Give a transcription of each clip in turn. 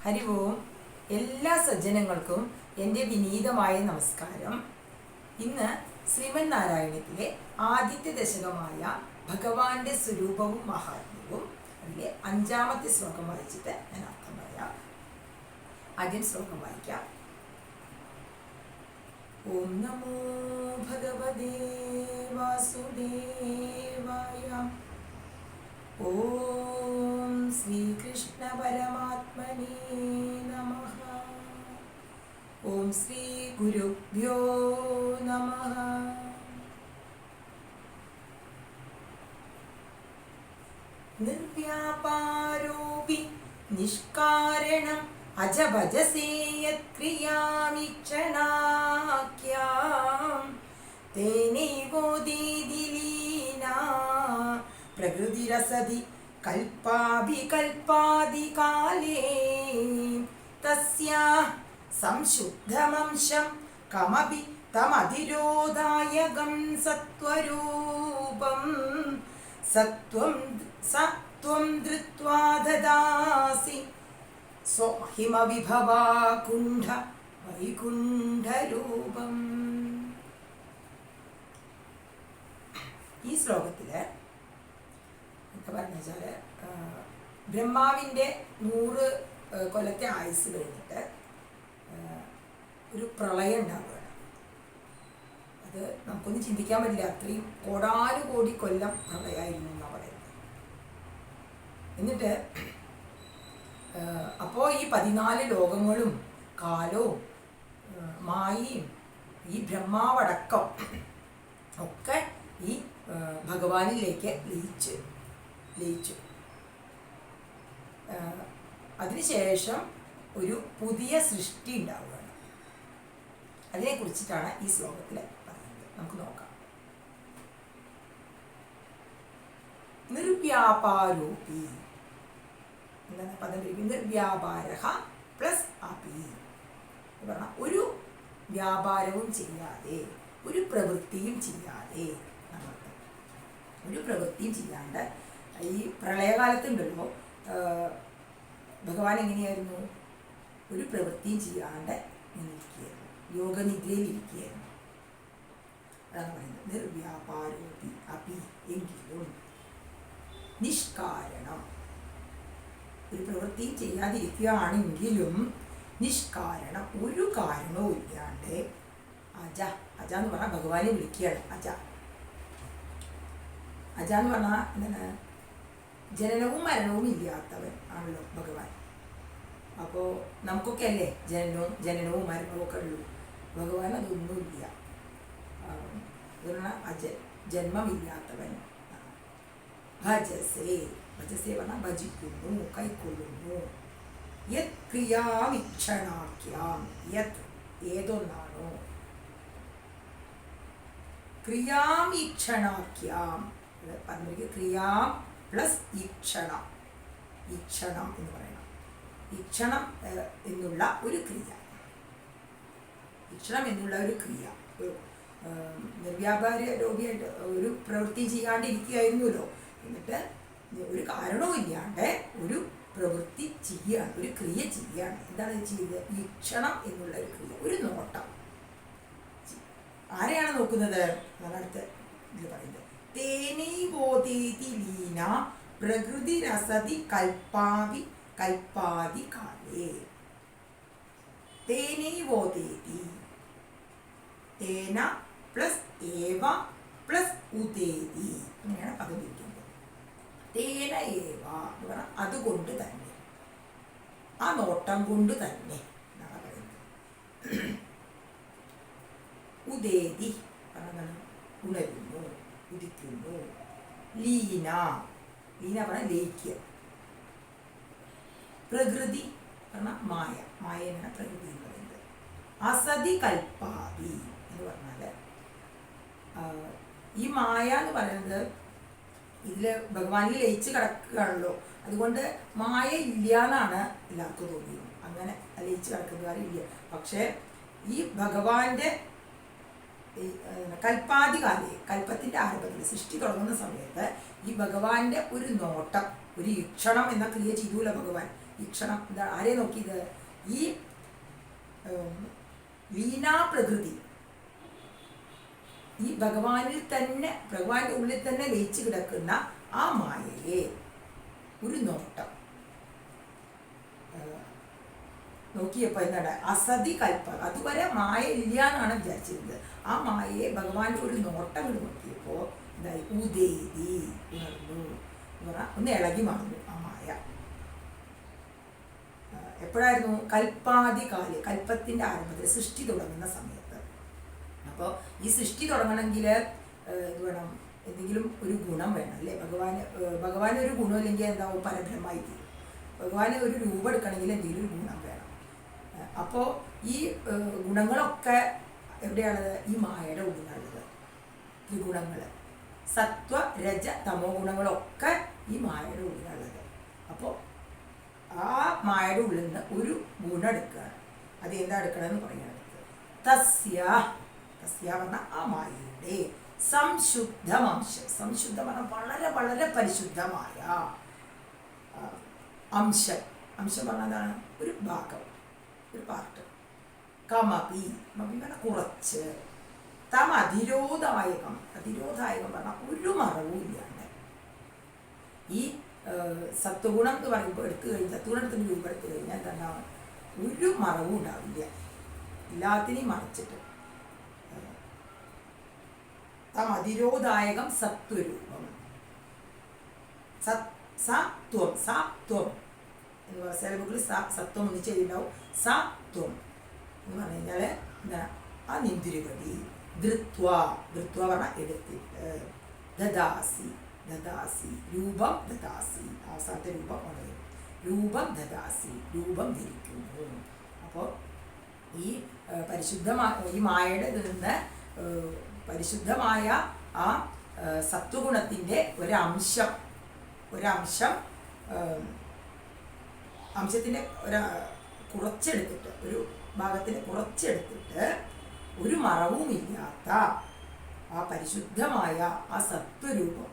ഹരി ഓം. എല്ലാ സജ്ജനങ്ങൾക്കും എൻ്റെ വിനീതമായ നമസ്കാരം. ഇന്ന് ശ്രീമന് നാരായണത്തിലെ ആദ്യത്തെ ദശകമായ ഭഗവാന്റെ സ്വരൂപവും മഹാത്മ്യവും അതിലെ 5-ാമത്തെ ശ്ലോകം വായിച്ചിട്ട് ഞാൻ അർത്ഥം പറയാം. ആദ്യം ശ്ലോകം വായിക്കാം. ഓം നമോ ഭഗവതേ വാസുദേവായ. ഓം ശ്രീകൃഷ്ണ പരമാത്മനേ നമഃ. ഓം ശ്രീ ഗുരുഭ്യോ നമഃ. നിർവ്യാപാരോപി നിഷ്കാരണം അജഭജസേയത്ക്രിയാമീക്ഷണാഖ്യാം തേനൈവോദീദിലീനാ പ്രകൃതിരസതി കൽപ്പാഭികൽപ്പാദികാലേ തസ്യാ സംശുദ്ധമംശം കമപി തമധിരോധായകം സത്വരൂപം സത്വം ധൃത്വാ ദദാസി സ്വഹിമവിഭവാകുണ്ഠ വൈകുണ്ഠരൂപം. ഈ ശ്ലോകത്തില് എന്താ പറഞ്ഞാല് ബ്രഹ്മാവിൻ്റെ 100 കൊല്ലത്തെ ആയുസ് കഴിഞ്ഞിട്ട് ഒരു പ്രളയം ഉണ്ടാവുകയാണ്. അത് നമുക്കൊന്നും ചിന്തിക്കാൻ പറ്റില്ല. അത്രയും കോടാനുകോടി കൊല്ലം പ്രളയമായിരുന്നു എന്നാണ് പറയുന്നത്. എന്നിട്ട് അപ്പോൾ ഈ 14 ലോകങ്ങളും കാലവും മായയും ഈ ബ്രഹ്മാവടക്കം ഒക്കെ ഈ ഭഗവാനിലേക്ക് ലയിച്ചു. അതിനുശേഷം ഒരു പുതിയ സൃഷ്ടി ഉണ്ടാവുകയാണ്. അതിനെക്കുറിച്ചിട്ടാണ് ഈ ശ്ലോകത്തിൽ പറയുന്നത്. നമുക്ക് നോക്കാം. നിർവ്യാപാരോപി എന്താണ് പദം? നിർവ്യാപാരഃ പ്ലസ് അപി എന്ന് പറഞ്ഞാൽ ഒരു വ്യാപാരവും ചെയ്യാതെ, ഒരു പ്രവൃത്തിയും ചെയ്യാതെ, ഒരു പ്രവൃത്തിയും ചെയ്യാണ്ട് ഈ പ്രളയകാലത്തുണ്ടല്ലോ ഭഗവാൻ എങ്ങനെയായിരുന്നു? ഒരു പ്രവൃത്തിയും ചെയ്യാണ്ട് ഇരിക്കുകയായിരുന്നു, യോഗനിദ്രയിൽ ഇരിക്കുകയായിരുന്നു. അതാണ് പറയുന്നത്. നിർവ്യാപാരോപി അപി എങ്കിലും നിഷ്കാരണം, ഒരു പ്രവൃത്തിയും ചെയ്യാതിരിക്കുകയാണെങ്കിലും നിഷ്കാരണം, ഒരു കാരണവും ഇല്ലാണ്ട് അജ എന്ന് പറഞ്ഞാൽ ഭഗവാനെ വിളിക്കുകയാണ്. അജ എന്ന് പറഞ്ഞാൽ എന്താണ്? ജനനവും മരണവും ഇല്ലാത്തവൻ ആണല്ലോ ഭഗവാൻ. അപ്പോൾ നമുക്കൊക്കെ അല്ലേ ജനനവും മരണവും ഒക്കെ ഉള്ളൂ. ഭഗവാൻ അതൊന്നുമില്ല. ജന്മമില്ലാത്തവൻ. ഭജസേ പറഞ്ഞാൽ ഭജിക്കുന്നു, കൈക്കൊള്ളുന്നു. യത് ക്രിയാമീക്ഷണാഖ്യാം, യത് ഏതൊന്നാണോ, ക്രിയാമീക്ഷണാഖ്യാം പറഞ്ഞിരിക്കുക. ക്രിയാം പ്ലസ് ഈക്ഷണം എന്ന് പറയണം. ഈക്ഷണം എന്നുള്ള ഒരു ക്രിയ, നിർവ്യാപാര രോഗിയായിട്ട് ഒരു പ്രവൃത്തി ചെയ്യാണ്ടിരിക്കുകയായിരുന്നല്ലോ. എന്നിട്ട് ഒരു കാരണവും ഇല്ലാണ്ട് ഒരു പ്രവൃത്തി ചെയ്യുകയാണ്, ഒരു ക്രിയ ചെയ്യുകയാണ്. എന്താണ് ചെയ്തത്? ഈക്ഷണം എന്നുള്ള ഒരു ക്രിയ, ഒരു നോട്ടം. ആരെയാണ് നോക്കുന്നത്? അടുത്ത് ഇതിൽ പറയുന്നത് തേനൈവോദേതി ലീന പ്രകൃതിരസതി കൽപ്പാദി കാലേ. തേനൈവോദേതി, തേന പ്ലസ് ഏവ പ്ലസ് ഉദേതി, അങ്ങനെയാണ് പദം ഇരിക്കുന്നത്. തേന ഏവ എന്ന് പറഞ്ഞാൽ അതുകൊണ്ട് തന്നെ, ആ നോട്ടം കൊണ്ട് തന്നെ എന്നാണ് പറയുന്നത്. ഉദേതി പറഞ്ഞാൽ ഉണരുന്നു, ഉദിക്കുന്നു. ലീന പറഞ്ഞാൽ ലയിക്കുക. പ്രകൃതി പറഞ്ഞാൽ മായനാണ് പ്രകൃതി എന്ന് പറയുന്നത്. അസതി കൽപ്പാദി എന്ന് പറഞ്ഞാൽ ഈ മായ എന്ന് പറയുന്നത് ഇതില് ഭഗവാനിൽ ലയിച്ച് കിടക്കുകയാണല്ലോ. അതുകൊണ്ട് മായ ഇല്ല എന്നാണ് എല്ലാവർക്കും തോന്നിയത്. അങ്ങനെ ലയിച്ച് കിടക്കുന്നവരില്ല. പക്ഷേ ഈ ഭഗവാന്റെ കൽപ്പാദികാലേ, കൽപ്പത്തിൻ്റെ ആരംഭത്തിൽ സൃഷ്ടി തുടങ്ങുന്ന സമയത്ത് ഈ ഭഗവാന്റെ ഒരു നോട്ടം, ഒരു ഈക്ഷണം എന്ന ക്രിയ ചെയ്തൂല ഭഗവാൻ. വീക്ഷണം എന്താ ആരെ നോക്കിയത്? ഈ ലീനാപ്രകൃതി, ഈ ഭഗവാനിൽ തന്നെ, ഭഗവാന്റെ ഉള്ളിൽ തന്നെ ലയിച്ചു കിടക്കുന്ന ആ മായയെ ഒരു നോട്ടം നോക്കിയപ്പോൾ എന്താണ്? അസതി കൽപ്പ, അതുവരെ മായ ഇല്ല എന്നാണ് വിചാരിച്ചിരുന്നത്. ആ മായയെ ഭഗവാന്റെ ഒരു നോട്ടം കൊണ്ട് നോക്കിയപ്പോൾ എന്തായി? ഉദേതി, ഉണർന്നു എന്ന് പറഞ്ഞാൽ ഒന്ന് ഇളകി മറന്നു ആ മായ. എപ്പോഴായിരുന്നു? കൽപ്പാദികാല്, കൽപ്പത്തിൻ്റെ ആരംഭത്തിൽ, സൃഷ്ടി തുടങ്ങുന്ന സമയത്ത്. അപ്പോൾ ഈ സൃഷ്ടി തുടങ്ങണമെങ്കിൽ ഇത് വേണം, എന്തെങ്കിലും ഒരു ഗുണം വേണം അല്ലേ? ഭഗവാന് ഒരു ഗുണമില്ലെങ്കിൽ എന്താവും? പരബ്രഹ്മായി തീരും. ഭഗവാന് ഒരു രൂപം എടുക്കണമെങ്കിൽ എന്തെങ്കിലും ഒരു ഗുണം വേണം. അപ്പോൾ ഈ ഗുണങ്ങളൊക്കെ എവിടെയാണത്? ഈ മായയുടെ ഉള്ളിലുള്ളത്. ത്രിഗുണങ്ങൾ, സത്വ രജ തമോ ഗുണങ്ങളൊക്കെ ഈ മായയുടെ ഉള്ളിലുള്ളത്. അപ്പോൾ ആ മായയുടെ ഉള്ളിൽ നിന്ന് ഒരു ഗുണം എടുക്കുകയാണ്. അത് എന്താ എടുക്കണമെന്ന് പറയുന്നത്? തസ്യ, തസ്യ പറഞ്ഞാൽ ആ മായയുടെ സംശുദ്ധമംശം. സംശുദ്ധം പറഞ്ഞാൽ വളരെ വളരെ പരിശുദ്ധമായ അംശം. അംശം പറഞ്ഞാൽ എന്താണ്? ഒരു ഭാഗം, ഒരു പാർട്ട്. കമപി, മപി പറഞ്ഞാൽ കുറച്ച്. തം അതിരോധായകം, അതിരോധായകം പറഞ്ഞാൽ ഒരു മറവും ഇല്ലാണ്ട്. ഈ സത്വഗുണം എന്ന് പറയുമ്പോൾ എടുത്തു കഴിഞ്ഞാൽ, സത്വഗുണത്തിന് രൂപം എടുത്തു കഴിഞ്ഞാൽ എന്താണ്? ഒരു മറവും ഉണ്ടാവില്ല, എല്ലാത്തിനെയും മറച്ചിട്ട്. തം അതിരോധായകം സത്വരൂപം. സത്വം, സത്വം എന്ന് പറഞ്ഞ സിലബിളിൽ സത്വം ഒന്ന് ചെയ്തിട്ടുണ്ടാവും. സത്വം എന്ന് പറഞ്ഞു കഴിഞ്ഞാൽ എന്താ? ആ നിന്തിരുപടി. ധൃത്വ, ധൃത്വ പറഞ്ഞാൽ എടുത്തിട്ട്. ദദാസി, ദദാസി രൂപം, ദദാസി അവസാനത്തെ രൂപം ഉണരും. രൂപം ദദാസി, രൂപം ധരിക്കുന്നു. അപ്പോൾ ഈ പരിശുദ്ധമായ ഈ മായയുടെ നിന്ന് പരിശുദ്ധമായ ആ സത്വഗുണത്തിൻ്റെ ഒരംശം അംശത്തിൻ്റെ കുറച്ചെടുത്തിട്ട്, ഒരു ഭാഗത്തിന് കുറച്ചെടുത്തിട്ട് ഒരു മറവുമില്ലാത്ത ആ പരിശുദ്ധമായ ആ സത്വരൂപം,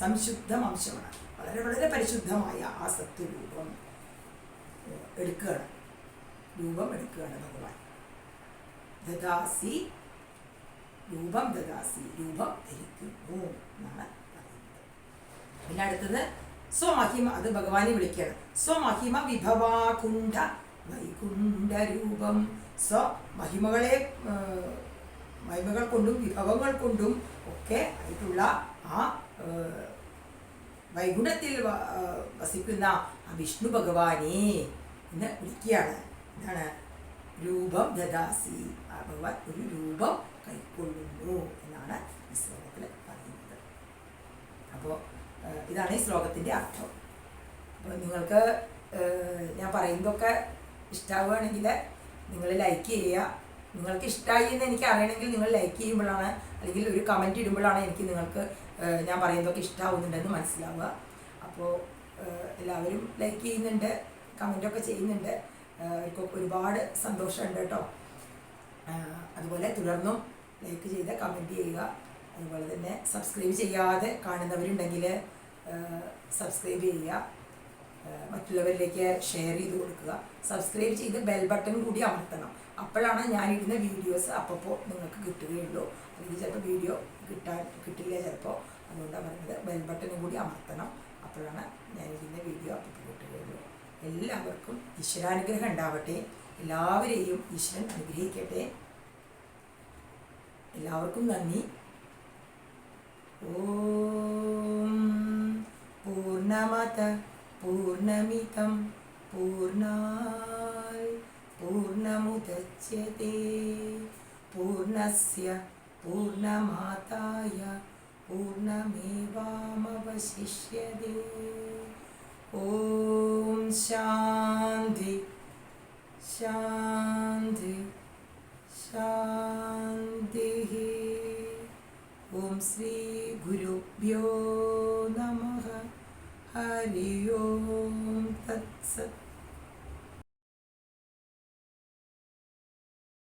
സംശുദ്ധം അംശമാണ്, വളരെ വളരെ പരിശുദ്ധമായ ആ സത്വരൂപം എടുക്കുകയാണ്, രൂപം എടുക്കുകയാണ് ഭഗവാൻ. ദദാസി, രൂപം ദദാസി, രൂപം ധരിക്കുന്നു എന്നാണ് പറയുന്നത്. പിന്നെ അടുത്തത് സ്വമഹിമ, അത് ഭഗവാനെ വിളിക്കുകയാണ്. സ്വമഹിമ വിഭവാകുണ്ഠ വൈകുണ്ഠ രൂപം. സ്വമഹിമകളെ, മഹിമകൾ കൊണ്ടും വിഭവങ്ങൾ കൊണ്ടും ഒക്കെ ആയിട്ടുള്ള ആ വൈകുണ്ഠത്തിൽ വസിക്കുന്ന ആ വിഷ്ണു ഭഗവാനെ എന്ന് വിളിക്കുകയാണ്. എന്താണ്? രൂപം ദദാസി, ആ ഭഗവാൻ ഒരു രൂപം കൈക്കൊള്ളുന്നു എന്നാണ് ഈ ശ്ലോകത്തിൽ പറയുന്നത്. അപ്പോൾ ഇതാണ് ഈ ശ്ലോകത്തിൻ്റെ അർത്ഥം. അപ്പോൾ നിങ്ങൾക്ക് ഞാൻ പറയുന്നതൊക്കെ ഇഷ്ടമാവുകയാണെങ്കിൽ നിങ്ങൾ ലൈക്ക് ചെയ്യുക. നിങ്ങൾക്ക് ഇഷ്ടമായി എന്ന് എനിക്ക് അറിയണമെങ്കിൽ നിങ്ങൾ ലൈക്ക് ചെയ്യുമ്പോഴാണ്, അല്ലെങ്കിൽ ഒരു കമൻറ്റ് ഇടുമ്പോഴാണ് എനിക്ക് നിങ്ങൾക്ക് ഞാൻ പറയുന്നതൊക്കെ ഇഷ്ടമാവുന്നുണ്ടെന്ന് മനസ്സിലാവുക. അപ്പോൾ എല്ലാവരും ലൈക്ക് ചെയ്യുന്നുണ്ട്, കമൻറ്റൊക്കെ ചെയ്യുന്നുണ്ട്, അവർക്കൊക്കെ ഒരുപാട് സന്തോഷമുണ്ട് കേട്ടോ. അതുപോലെ തുടർന്നും ലൈക്ക് ചെയ്ത് കമൻറ്റ് ചെയ്യുക. അതുപോലെ തന്നെ സബ്സ്ക്രൈബ് ചെയ്യാതെ കാണുന്നവരുണ്ടെങ്കിൽ സബ്സ്ക്രൈബ് ചെയ്യുക, മറ്റുള്ളവരിലേക്ക് ഷെയർ ചെയ്ത് കൊടുക്കുക. സബ്സ്ക്രൈബ് ചെയ്ത് ബെൽ ബട്ടൺ കൂടി അമർത്തണം. അപ്പോഴാണ് ഞാനിടുന്ന വീഡിയോസ് അപ്പോൾ നിങ്ങൾക്ക് കിട്ടുകയുള്ളൂ. അല്ലെങ്കിൽ ചിലപ്പോൾ വീഡിയോ കിട്ടില്ല ചിലപ്പോൾ. അതുകൊണ്ടാണ് പറയുന്നത് ബെൽ ബട്ടണും കൂടി അമർത്തണം. അപ്പോഴാണ് ഞാനിടുന്ന വീഡിയോ അപ്പോൾ കിട്ടുകയുള്ളൂ. എല്ലാവർക്കും ഈശ്വരാനുഗ്രഹം ഉണ്ടാവട്ടെ. എല്ലാവരെയും ഈശ്വരൻ അനുഗ്രഹിക്കട്ടെ. എല്ലാവർക്കും നന്ദി. ഓം പൂർണ്ണമത പൂർണ്ണമിതം പൂർണ്ണാത് പൂർണ്ണമുദച്യത്തെ പൂർണ്ണസ്യ പൂർണ്ണമാദായ പൂർണ്ണമേവാവശിഷ്യത്തെ. ഓം ശാന്തി ശാന്തി ശാന്തി. ഓം ശ്രീ ഗുരുഭ്യോ നമഃ. ഹരി ഓം തത്സത്.